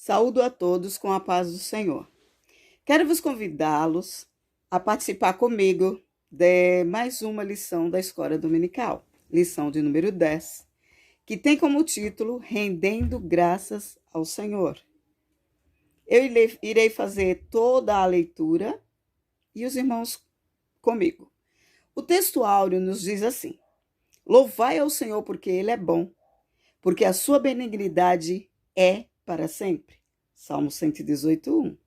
Saúdo a todos com a paz do Senhor. Quero vos convidá-los a participar comigo de mais uma lição da Escola Dominical, lição de número 10, que tem como título Rendendo Graças ao Senhor. Eu irei fazer toda a leitura e os irmãos comigo. O texto áureo nos diz assim: Louvai ao Senhor porque Ele é bom, porque a sua benignidade é para sempre. Salmo 118:1.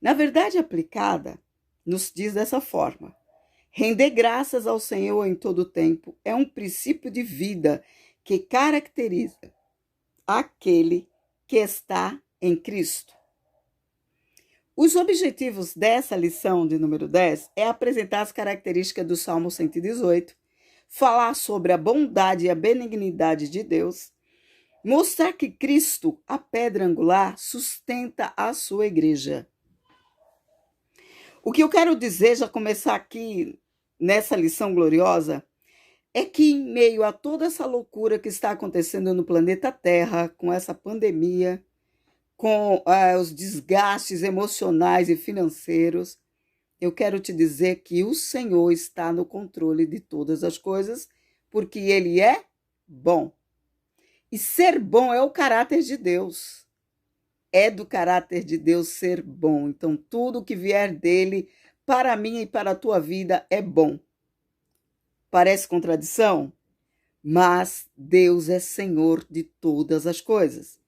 Na verdade aplicada, nos diz dessa forma: render graças ao Senhor em todo o tempo é um princípio de vida que caracteriza aquele que está em Cristo. Os objetivos dessa lição de número 10 é apresentar as características do Salmo 118, falar sobre a bondade e a benignidade de Deus, mostrar que Cristo, a pedra angular, sustenta a sua igreja. O que eu quero dizer, já começar aqui nessa lição gloriosa, é que em meio a toda essa loucura que está acontecendo no planeta Terra, com essa pandemia, com os desgastes emocionais e financeiros, eu quero te dizer que o Senhor está no controle de todas as coisas, porque Ele é bom. E ser bom é o caráter de Deus. É do caráter de Deus ser bom. Então, tudo que vier dele, para mim e para a tua vida, é bom. Parece contradição? Mas Deus é Senhor de todas as coisas.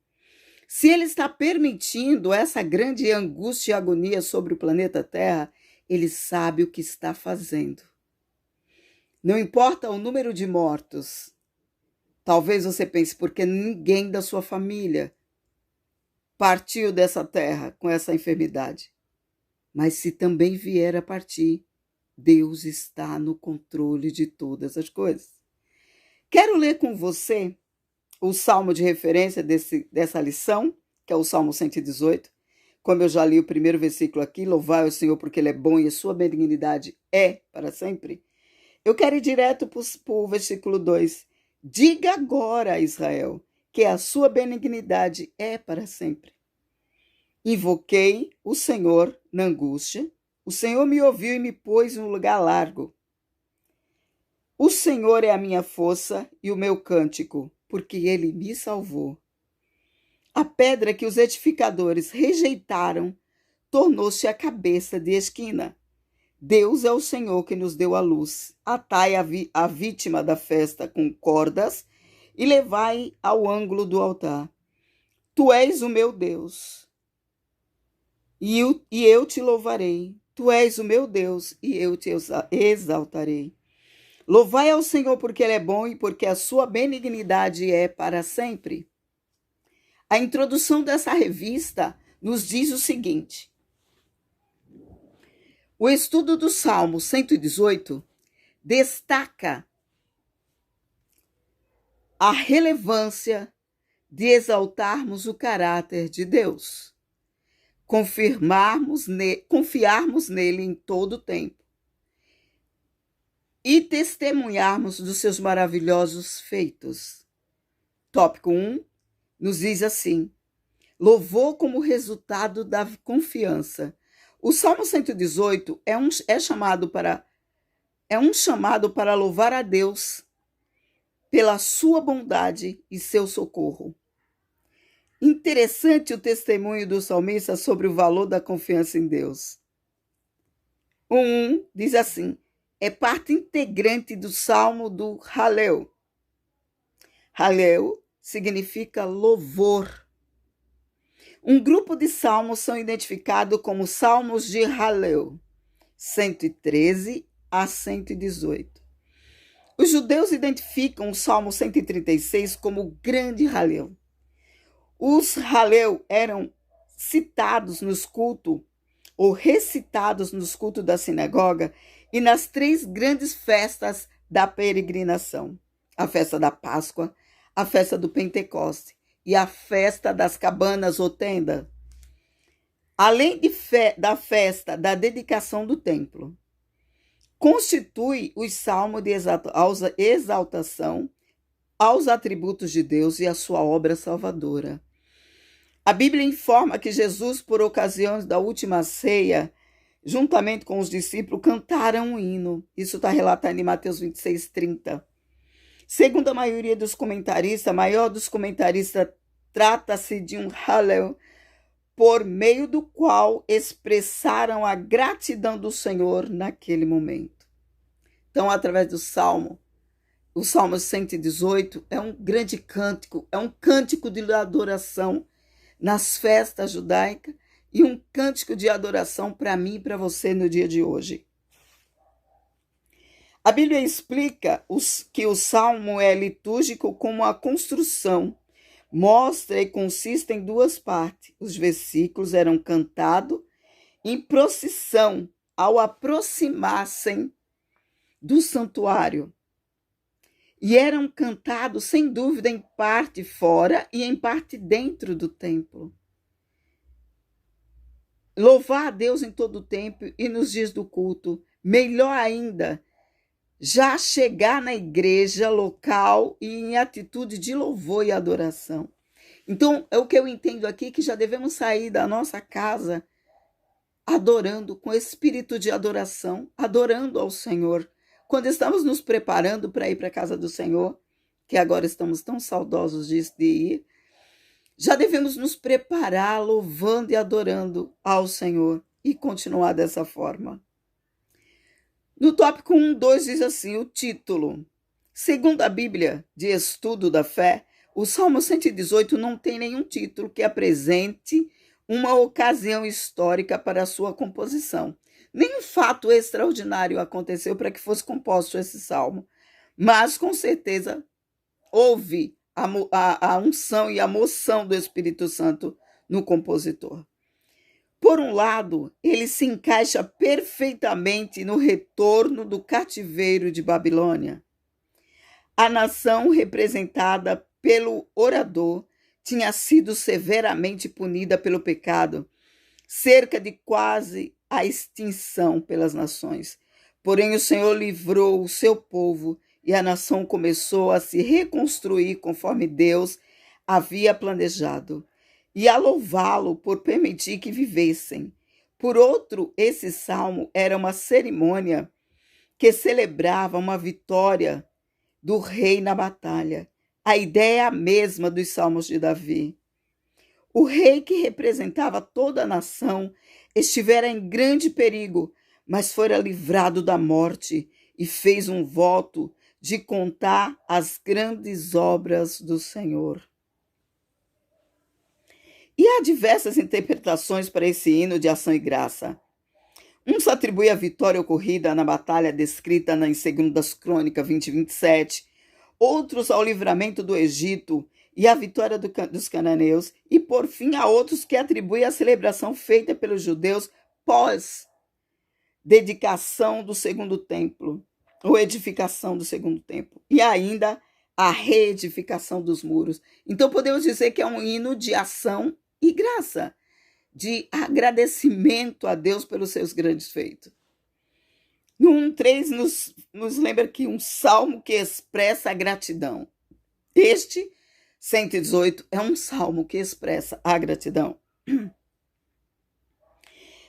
Se Ele está permitindo essa grande angústia e agonia sobre o planeta Terra, Ele sabe o que está fazendo. Não importa o número de mortos. Talvez você pense, porque ninguém da sua família partiu dessa terra com essa enfermidade. Mas se também vier a partir, Deus está no controle de todas as coisas. Quero ler com você o salmo de referência dessa lição, que é o Salmo 118. Como eu já li o primeiro versículo aqui, louvai o Senhor porque Ele é bom e a sua benignidade é para sempre. Eu quero ir direto para o versículo 2. Diga agora, Israel, que a sua benignidade é para sempre. Invoquei o Senhor na angústia, o Senhor me ouviu e me pôs em um lugar largo. O Senhor é a minha força e o meu cântico, porque Ele me salvou. A pedra que os edificadores rejeitaram tornou-se a cabeça de esquina. Deus é o Senhor que nos deu a luz. Atai a vítima da festa com cordas e levai ao ângulo do altar. Tu és o meu Deus, e eu te louvarei. Tu és o meu Deus, e eu te exaltarei. Louvai ao Senhor porque Ele é bom e porque a sua benignidade é para sempre. A introdução dessa revista nos diz o seguinte: o estudo do Salmo 118 destaca a relevância de exaltarmos o caráter de Deus, confiarmos nele em todo o tempo e testemunharmos dos seus maravilhosos feitos. Tópico 1 nos diz assim: louvor como resultado da confiança. O Salmo 118 é um chamado para louvar a Deus pela sua bondade e seu socorro. Interessante o testemunho do salmista sobre o valor da confiança em Deus. O 1 diz assim: é parte integrante do Salmo do Halel. Halel significa louvor. Um grupo de salmos são identificados como salmos de Halel, 113 a 118. Os judeus identificam o Salmo 136 como o grande Halel. Os Halel eram citados nos cultos ou recitados nos cultos da sinagoga e nas 3 grandes festas da peregrinação: a festa da Páscoa, a festa do Pentecoste e a festa das cabanas ou tenda, além da festa da dedicação do templo. Constitui os salmos de exaltação aos atributos de Deus e à sua obra salvadora. A Bíblia informa que Jesus, por ocasião da última ceia, juntamente com os discípulos, cantaram um hino. Isso está relatado em Mateus 26:30. Segundo a maioria dos comentaristas, a maior dos comentaristas, trata-se de um Hallel, por meio do qual expressaram a gratidão do Senhor naquele momento. Então, através do Salmo, o Salmo 118 é um grande cântico, é um cântico de adoração nas festas judaicas e um cântico de adoração para mim e para você no dia de hoje. A Bíblia explica que o Salmo é litúrgico como a construção. Mostra e consiste em duas partes. Os versículos eram cantados em procissão ao aproximassem do santuário. E eram cantados, sem dúvida, em parte fora e em parte dentro do templo. Louvar a Deus em todo o tempo e nos dias do culto. Melhor ainda, já chegar na igreja local e em atitude de louvor e adoração. Então, é o que eu entendo aqui, que já devemos sair da nossa casa adorando, com espírito de adoração, adorando ao Senhor. Quando estamos nos preparando para ir para a casa do Senhor, que agora estamos tão saudosos de ir, já devemos nos preparar louvando e adorando ao Senhor e continuar dessa forma. No tópico 1.2 diz assim, o título. Segundo a Bíblia de Estudo da Fé, o Salmo 118 não tem nenhum título que apresente uma ocasião histórica para a sua composição. Nenhum fato extraordinário aconteceu para que fosse composto esse salmo, mas com certeza houve a unção e a moção do Espírito Santo no compositor. Por um lado, ele se encaixa perfeitamente no retorno do cativeiro de Babilônia. A nação representada pelo orador tinha sido severamente punida pelo pecado, cerca de quase a extinção pelas nações. Porém, o Senhor livrou o seu povo e a nação começou a se reconstruir conforme Deus havia planejado e a louvá-lo por permitir que vivessem. Por outro, esse salmo era uma cerimônia que celebrava uma vitória do rei na batalha. A ideia é a mesma dos salmos de Davi. O rei que representava toda a nação estivera em grande perigo, mas fora livrado da morte e fez um voto de contar as grandes obras do Senhor. E há diversas interpretações para esse hino de ação e graça. Uns atribuem a vitória ocorrida na batalha descrita em 2 Crônicas 20:27, outros ao livramento do Egito e à vitória dos cananeus, e por fim há outros que atribuem a celebração feita pelos judeus pós dedicação do segundo templo, ou edificação do segundo templo, e ainda a reedificação dos muros. Então podemos dizer que é um hino de ação e graça, de agradecimento a Deus pelos seus grandes feitos. No 1.3 nos lembra que um salmo que expressa a gratidão. Este 118 é um salmo que expressa a gratidão.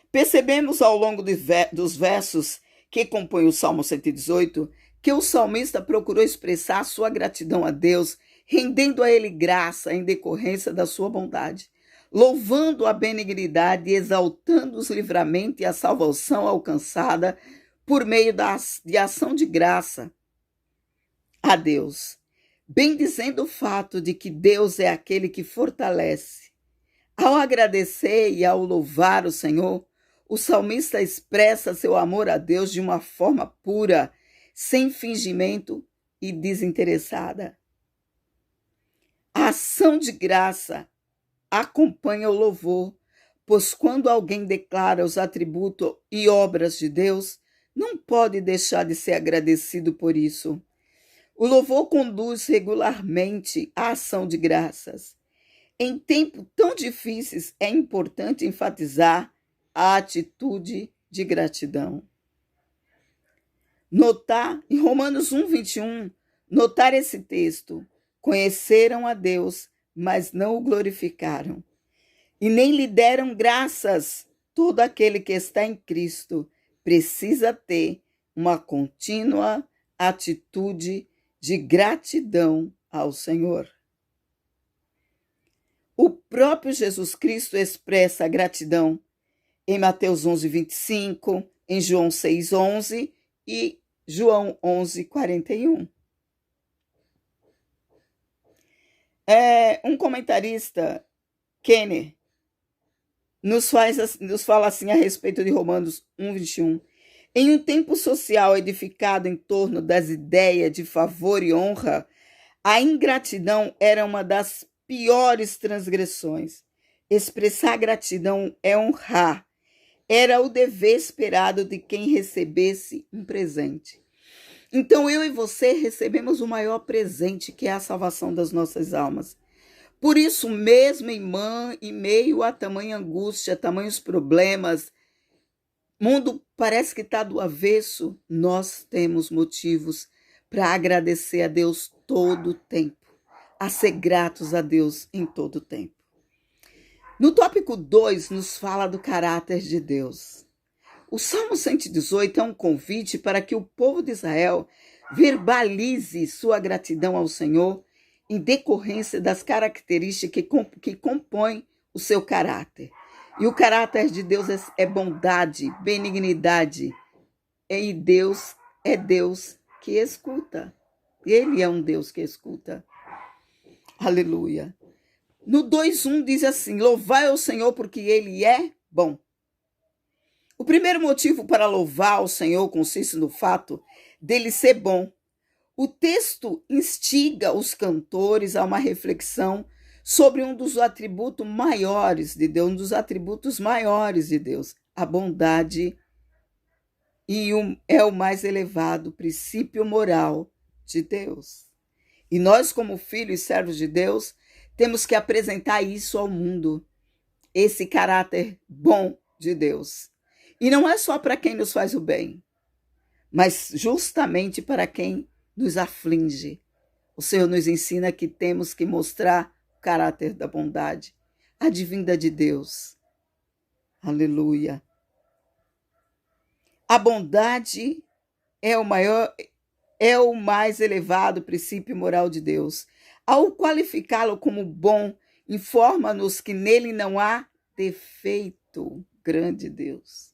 Percebemos ao longo dos versos que compõem o Salmo 118 que o salmista procurou expressar sua gratidão a Deus, rendendo a ele graça em decorrência da sua bondade, louvando a benignidade e exaltando os livramentos e a salvação alcançada por meio de ação de graça a Deus, bendizendo o fato de que Deus é aquele que fortalece. Ao agradecer e ao louvar o Senhor, o salmista expressa seu amor a Deus de uma forma pura, sem fingimento e desinteressada. A ação de graça acompanha o louvor, pois quando alguém declara os atributos e obras de Deus, não pode deixar de ser agradecido por isso. O louvor conduz regularmente à ação de graças. Em tempos tão difíceis, é importante enfatizar a atitude de gratidão. Notar, em Romanos 1:21, notar esse texto, conheceram a Deus, mas não o glorificaram. e nem lhe deram graças. Todo aquele que está em Cristo precisa ter uma contínua atitude de gratidão ao Senhor. O próprio Jesus Cristo expressa a gratidão em Mateus 11:25, em João 6:11 e João 11:41. Um comentarista, Kenner, nos fala assim a respeito de Romanos 1:21. Em um tempo social edificado em torno das ideias de favor e honra, a ingratidão era uma das piores transgressões. Expressar gratidão é honrar. Era o dever esperado de quem recebesse um presente. Então eu e você recebemos o maior presente, que é a salvação das nossas almas. Por isso mesmo, em meio a tamanha angústia, tamanhos problemas, mundo parece que está do avesso, nós temos motivos para agradecer a Deus todo o tempo, a ser gratos a Deus em todo o tempo. No tópico 2, nos fala do caráter de Deus. O Salmo 118 é um convite para que o povo de Israel verbalize sua gratidão ao Senhor em decorrência das características que compõem o seu caráter. E o caráter de Deus é bondade, benignidade. E Deus é Deus que escuta. Ele é um Deus que escuta. Aleluia. No 2:1 diz assim: louvai ao Senhor porque Ele é bom. O primeiro motivo para louvar o Senhor consiste no fato dele ser bom. O texto instiga os cantores a uma reflexão sobre um dos atributos maiores de Deus, a bondade, e é o mais elevado princípio moral de Deus. E nós, como filhos e servos de Deus, temos que apresentar isso ao mundo, esse caráter bom de Deus. E não é só para quem nos faz o bem, mas justamente para quem nos aflige. O Senhor nos ensina que temos que mostrar o caráter da bondade, a divindade de Deus. Aleluia. A bondade é o mais elevado princípio moral de Deus. Ao qualificá-lo como bom, informa-nos que nele não há defeito. Grande Deus.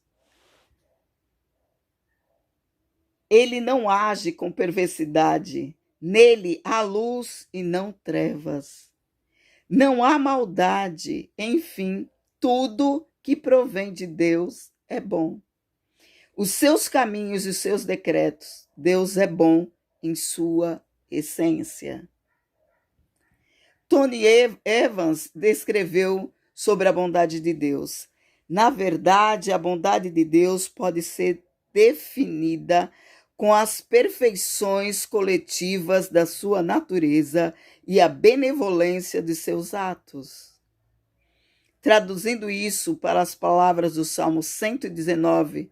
Ele não age com perversidade. Nele há luz e não trevas. Não há maldade. Enfim, tudo que provém de Deus é bom. Os seus caminhos e os seus decretos, Deus é bom em sua essência. Tony Evans descreveu sobre a bondade de Deus. Na verdade, a bondade de Deus pode ser definida com as perfeições coletivas da sua natureza e a benevolência de seus atos. Traduzindo isso para as palavras do Salmo 119,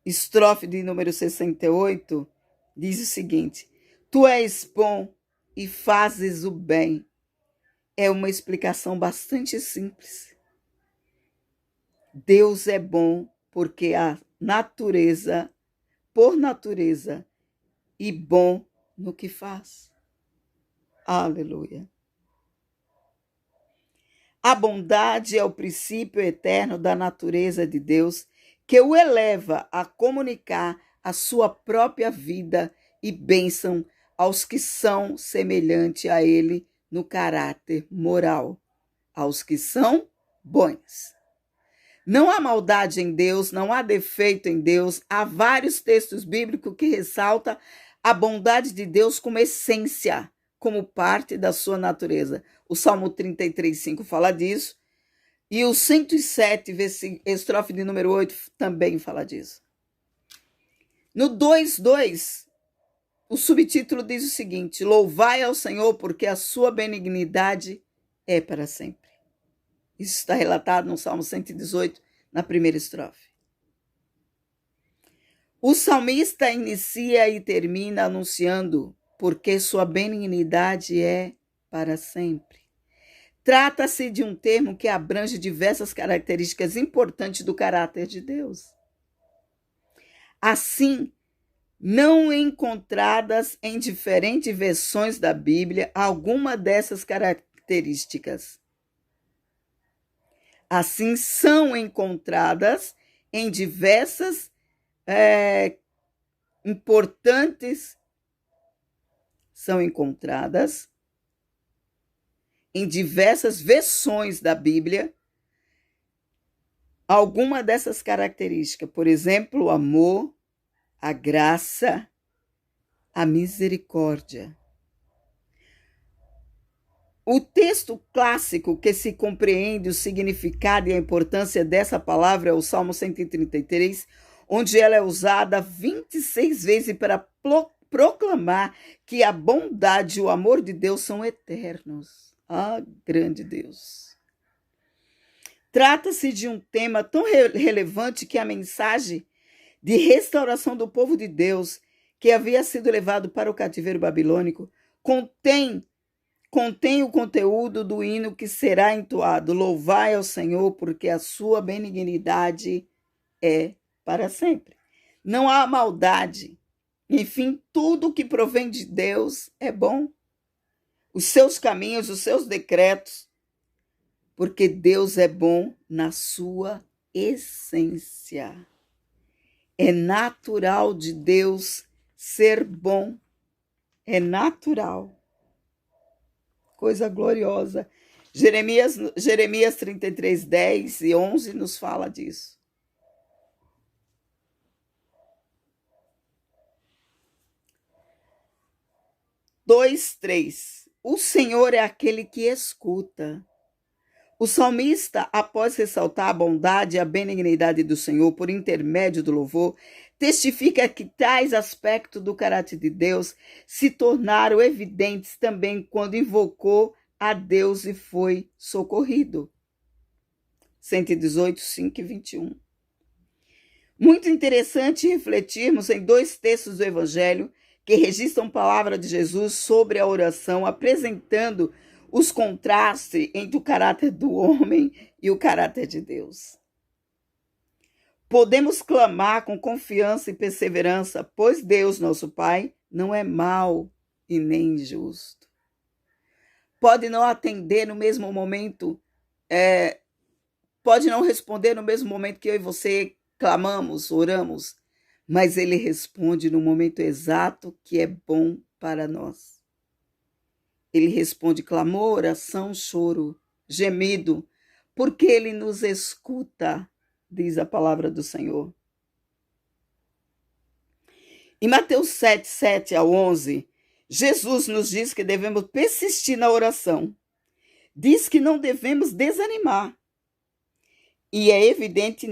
estrofe de número 68, diz o seguinte: tu és bom e fazes o bem. É uma explicação bastante simples. Deus é bom porque por natureza, e bom no que faz. Aleluia. A bondade é o princípio eterno da natureza de Deus que o eleva a comunicar a sua própria vida e bênção aos que são semelhantes a ele no caráter moral, aos que são bons. Não há maldade em Deus, não há defeito em Deus. Há vários textos bíblicos que ressaltam a bondade de Deus como essência, como parte da sua natureza. O Salmo 33:5 fala disso. E o 107, estrofe de número 8, também fala disso. No 2:2, o subtítulo diz o seguinte: louvai ao Senhor porque a sua benignidade é para sempre. Isso está relatado no Salmo 118, na primeira estrofe. O salmista inicia e termina anunciando porque sua benignidade é para sempre. Trata-se de um termo que abrange diversas características importantes do caráter de Deus. Assim, não encontradas em diferentes versões da Bíblia alguma dessas características. Assim, são encontradas em diversas são encontradas em diversas versões da Bíblia alguma dessas características. Por exemplo, o amor, a graça, a misericórdia. O texto clássico que se compreende o significado e a importância dessa palavra é o Salmo 133, onde ela é usada 26 vezes para proclamar que a bondade e o amor de Deus são eternos. Ah, grande Deus! Trata-se de um tema tão relevante que a mensagem de restauração do povo de Deus, que havia sido levado para o cativeiro babilônico, contém o conteúdo do hino que será entoado. Louvai ao Senhor, porque a sua benignidade é para sempre. Não há maldade. Enfim, tudo que provém de Deus é bom. Os seus caminhos, os seus decretos, porque Deus é bom na sua essência. É natural de Deus ser bom. É natural. Coisa gloriosa. Jeremias 33, 10 e 11 nos fala disso. Dois, 3. O Senhor é aquele que escuta. O salmista, após ressaltar a bondade e a benignidade do Senhor por intermédio do louvor, testifica que tais aspectos do caráter de Deus se tornaram evidentes também quando invocou a Deus e foi socorrido. 118, 5 e 21. Muito interessante refletirmos em dois textos do Evangelho que registram a palavra de Jesus sobre a oração, apresentando os contrastes entre o caráter do homem e o caráter de Deus. Podemos clamar com confiança e perseverança, pois Deus, nosso Pai, não é mau e nem injusto. Pode não atender no mesmo momento, pode não responder no mesmo momento que eu e você clamamos, oramos, mas Ele responde no momento exato que é bom para nós. Ele responde clamor, oração, choro, gemido, porque Ele nos escuta, diz a palavra do Senhor. Em Mateus 7, 7 a 11, Jesus nos diz que devemos persistir na oração. Diz que não devemos desanimar. E é evidente que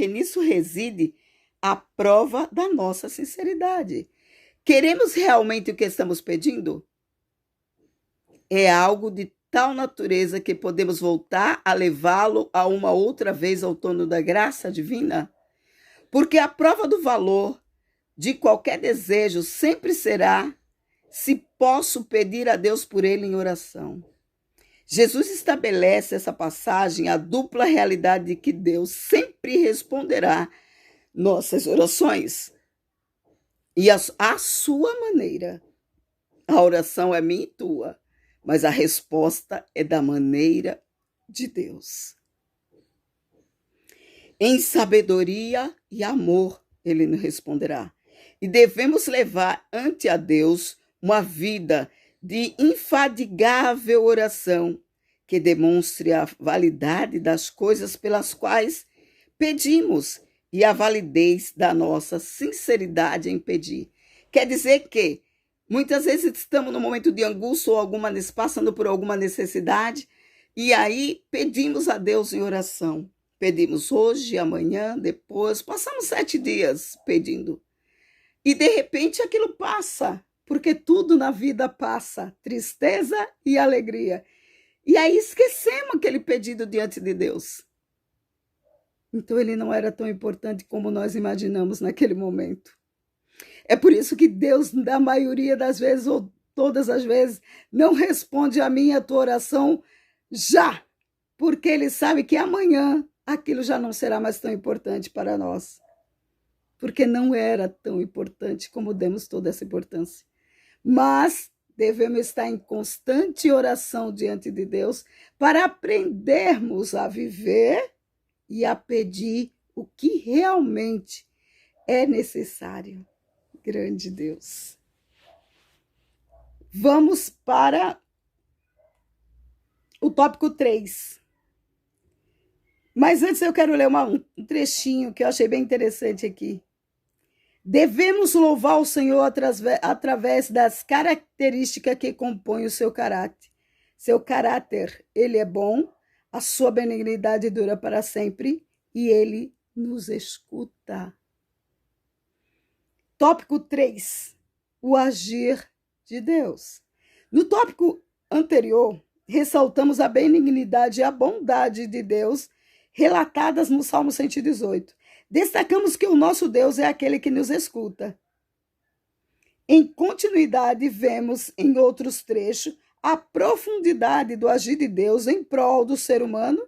nisso reside a prova da nossa sinceridade. Queremos realmente o que estamos pedindo? É algo de tal natureza que podemos voltar a levá-lo a uma outra vez ao trono da graça divina? Porque a prova do valor de qualquer desejo sempre será se posso pedir a Deus por ele em oração. Jesus estabelece essa passagem a dupla realidade de que Deus sempre responderá nossas orações e a sua maneira. A oração é minha e tua, mas a resposta é da maneira de Deus. Em sabedoria e amor, ele nos responderá. E devemos levar ante a Deus uma vida de infadigável oração que demonstre a validade das coisas pelas quais pedimos e a validez da nossa sinceridade em pedir. Quer dizer que muitas vezes estamos num momento de angústia ou passando por alguma necessidade e aí pedimos a Deus em oração. Pedimos hoje, amanhã, depois, passamos 7 dias pedindo. E de repente aquilo passa, porque tudo na vida passa, tristeza e alegria. E aí esquecemos aquele pedido diante de Deus. Então ele não era tão importante como nós imaginamos naquele momento. É por isso que Deus, na maioria das vezes, ou todas as vezes, não responde a minha tua oração já, porque Ele sabe que amanhã aquilo já não será mais tão importante para nós, porque não era tão importante como demos toda essa importância. Mas devemos estar em constante oração diante de Deus para aprendermos a viver e a pedir o que realmente é necessário. Grande Deus. Vamos para o tópico 3. Mas antes eu quero ler um trechinho que eu achei bem interessante aqui. Devemos louvar o Senhor através das características que compõem o seu caráter. Seu caráter, ele é bom, a sua benignidade dura para sempre e ele nos escuta. Tópico 3. O agir de Deus. No tópico anterior, ressaltamos a benignidade e a bondade de Deus relatadas no Salmo 118. Destacamos que o nosso Deus é aquele que nos escuta. Em continuidade, vemos em outros trechos a profundidade do agir de Deus em prol do ser humano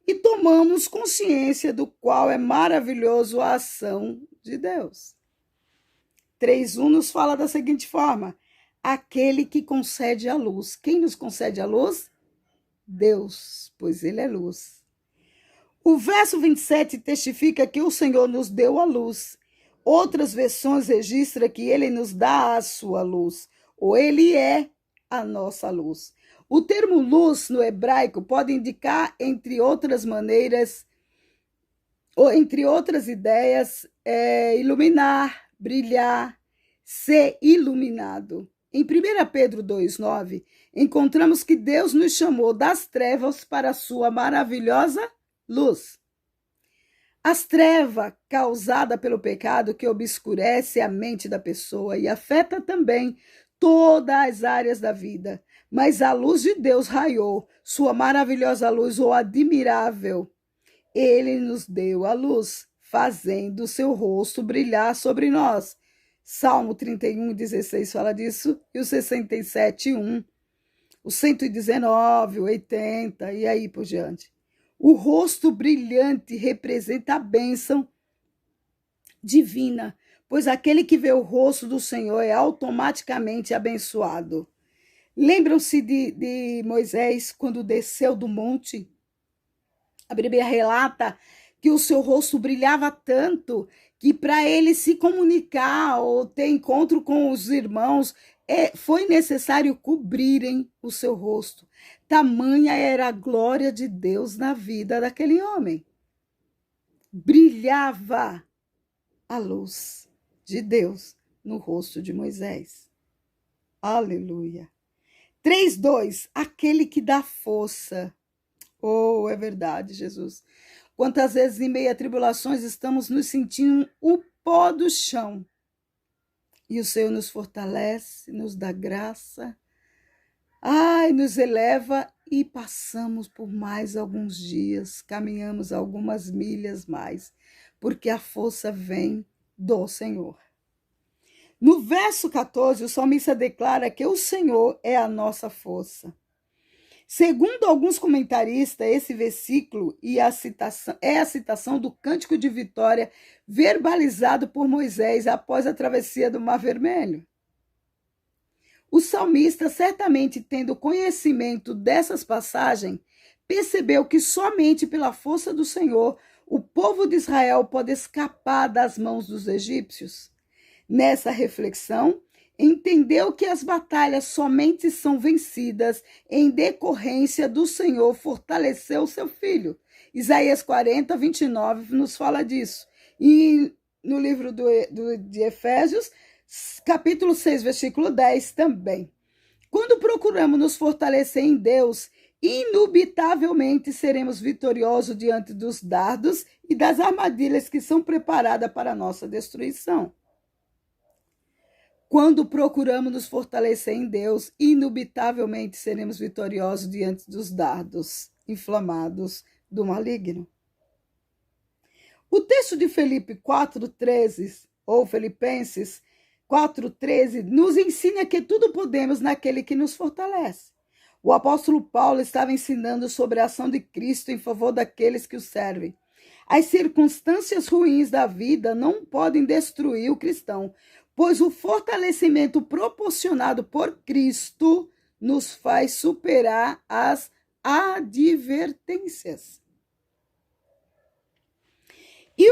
e tomamos consciência do qual é maravilhoso a ação de Deus. 3:1 nos fala da seguinte forma: aquele que concede a luz. Quem nos concede a luz? Deus, pois Ele é luz. O verso 27 testifica que o Senhor nos deu a luz. Outras versões registram que Ele nos dá a sua luz, ou Ele é a nossa luz. O termo luz no hebraico pode indicar, entre outras maneiras, ou entre outras ideias, iluminar, brilhar, ser iluminado. Em 1 Pedro 2,9, encontramos que Deus nos chamou das trevas para a sua maravilhosa luz. As trevas causadas pelo pecado que obscurece a mente da pessoa e afeta também todas as áreas da vida. Mas a luz de Deus raiou, sua maravilhosa luz, ou admirável. Ele nos deu a luz, fazendo o seu rosto brilhar sobre nós. Salmo 31:16 fala disso, e o 67:1, o 119, o 80, e aí por diante. O rosto brilhante representa a bênção divina, pois aquele que vê o rosto do Senhor é automaticamente abençoado. Lembram-se de Moisés quando desceu do monte? A Bíblia relata que o seu rosto brilhava tanto que para ele se comunicar ou ter encontro com os irmãos, foi necessário cobrirem o seu rosto. Tamanha era a glória de Deus na vida daquele homem. Brilhava a luz de Deus no rosto de Moisés. Aleluia. 3:2, aquele que dá força. Oh, é verdade, Jesus. Quantas vezes em meio a tribulações estamos nos sentindo o pó do chão. E o Senhor nos fortalece, nos dá graça, nos eleva e passamos por mais alguns dias, caminhamos algumas milhas mais, porque a força vem do Senhor. No verso 14, o salmista declara que o Senhor é a nossa força. Segundo alguns comentaristas, esse versículo é a citação do cântico de vitória verbalizado por Moisés após a travessia do Mar Vermelho. O salmista, certamente tendo conhecimento dessas passagens, percebeu que somente pela força do Senhor o povo de Israel pode escapar das mãos dos egípcios. Nessa reflexão, entendeu que as batalhas somente são vencidas em decorrência do Senhor fortalecer o seu filho. Isaías 40:29 nos fala disso. E no livro de Efésios, capítulo 6, versículo 10 também. Quando procuramos nos fortalecer em Deus, indubitavelmente seremos vitoriosos diante dos dardos e das armadilhas que são preparadas para a nossa destruição. Quando procuramos nos fortalecer em Deus, indubitavelmente seremos vitoriosos diante dos dardos inflamados do maligno. O texto de Filipe 4:13, ou Filipenses 4,13 nos ensina que tudo podemos naquele que nos fortalece. O apóstolo Paulo estava ensinando sobre a ação de Cristo em favor daqueles que o servem. As circunstâncias ruins da vida não podem destruir o cristão, pois o fortalecimento proporcionado por Cristo nos faz superar as advertências. E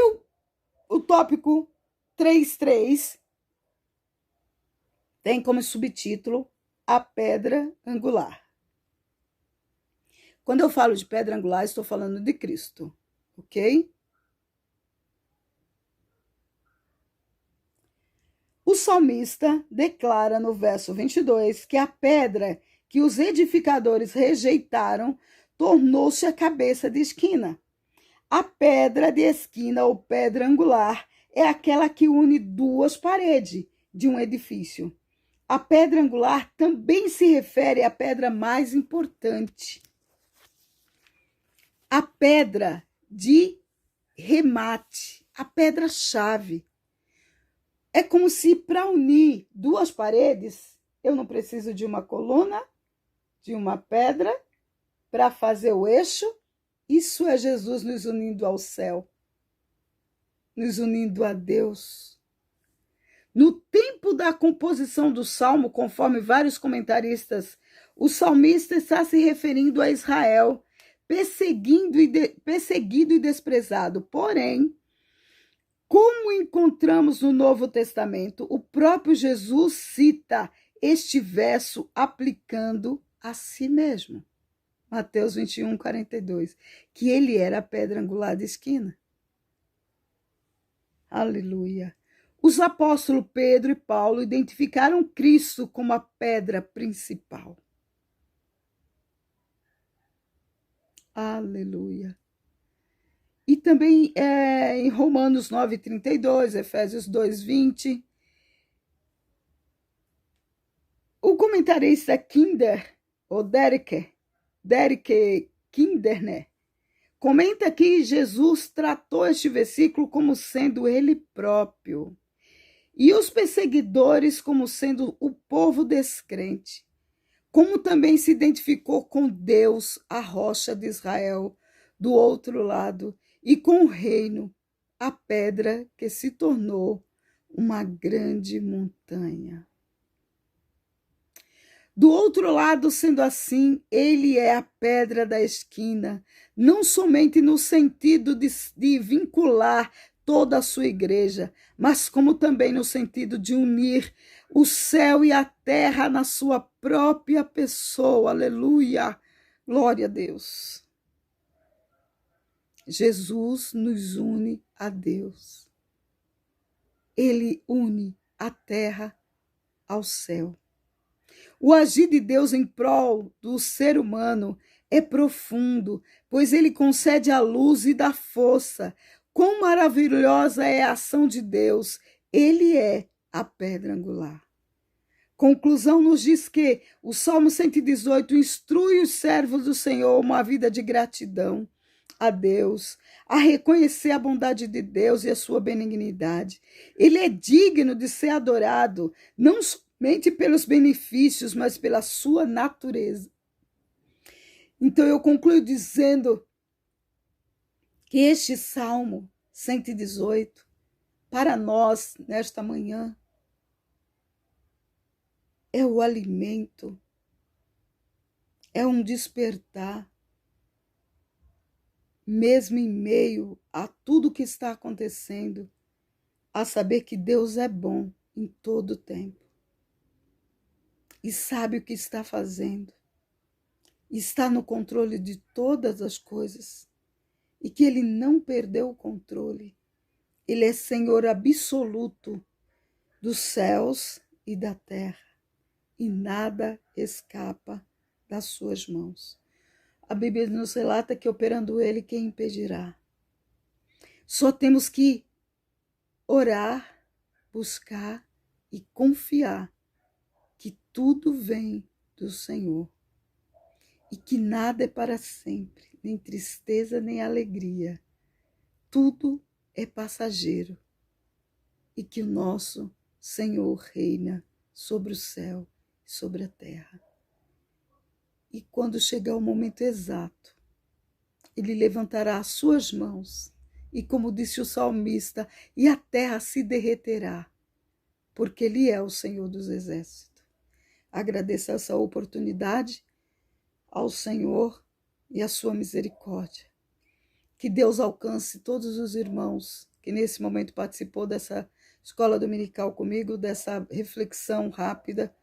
o tópico 3.3 tem como subtítulo a pedra angular. Quando eu falo de pedra angular, estou falando de Cristo, ok? O salmista declara no verso 22 que a pedra que os edificadores rejeitaram tornou-se a cabeça de esquina. A pedra de esquina ou pedra angular é aquela que une duas paredes de um edifício. A pedra angular também se refere à pedra mais importante. A pedra de remate, a pedra-chave. É como se para unir duas paredes, eu não preciso de uma coluna, de uma pedra, para fazer o eixo. Isso é Jesus nos unindo ao céu, nos unindo a Deus. No tempo da composição do Salmo, conforme vários comentaristas, o salmista está se referindo a Israel, perseguido e desprezado. Porém, como encontramos no Novo Testamento, o próprio Jesus cita este verso aplicando a si mesmo. Mateus 21, 42, que ele era a pedra angular da esquina. Aleluia. Os apóstolos Pedro e Paulo identificaram Cristo como a pedra principal. Aleluia. E também em Romanos 9,32, Efésios 2,20. O comentarista Kinder, ou Derek Kindner, comenta que Jesus tratou este versículo como sendo ele próprio e os perseguidores como sendo o povo descrente, como também se identificou com Deus, a rocha de Israel, do outro lado, e com o reino, a pedra que se tornou uma grande montanha. Do outro lado, sendo assim, ele é a pedra da esquina, não somente no sentido de vincular toda a sua igreja, mas como também no sentido de unir o céu e a terra na sua própria pessoa. Aleluia! Glória a Deus. Jesus nos une a Deus. Ele une a terra ao céu. O agir de Deus em prol do ser humano é profundo, pois ele concede a luz e dá força. Quão maravilhosa é a ação de Deus! Ele é a pedra angular. Conclusão nos diz que o Salmo 118 instrui os servos do Senhor uma vida de gratidão a Deus, a reconhecer a bondade de Deus e a sua benignidade. Ele é digno de ser adorado, não somente pelos benefícios, mas pela sua natureza. Então eu concluo dizendo que este Salmo 118, para nós, nesta manhã, é o alimento, é um despertar, mesmo em meio a tudo que está acontecendo, a saber que Deus é bom em todo o tempo e sabe o que está fazendo, está no controle de todas as coisas e que Ele não perdeu o controle. Ele é Senhor absoluto dos céus e da terra e nada escapa das suas mãos. A Bíblia nos relata que operando Ele, quem impedirá? Só temos que orar, buscar e confiar que tudo vem do Senhor e que nada é para sempre, nem tristeza nem alegria. Tudo é passageiro e que o nosso Senhor reina sobre o céu e sobre a terra. E quando chegar o momento exato, ele levantará as suas mãos e, como disse o salmista, e a terra se derreterá, porque ele é o Senhor dos exércitos. Agradeça essa oportunidade ao Senhor e a sua misericórdia. Que Deus alcance todos os irmãos que nesse momento participou dessa escola dominical comigo, dessa reflexão rápida,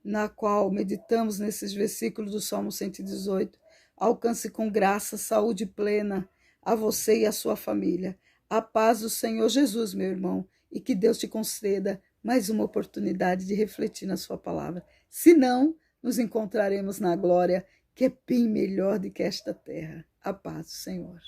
na qual meditamos nesses versículos do Salmo 118. Alcance com graça, saúde plena a você e a sua família. A paz do Senhor Jesus, meu irmão, e que Deus te conceda mais uma oportunidade de refletir na sua palavra. Se não, nos encontraremos na glória, que é bem melhor do que esta terra. A paz do Senhor.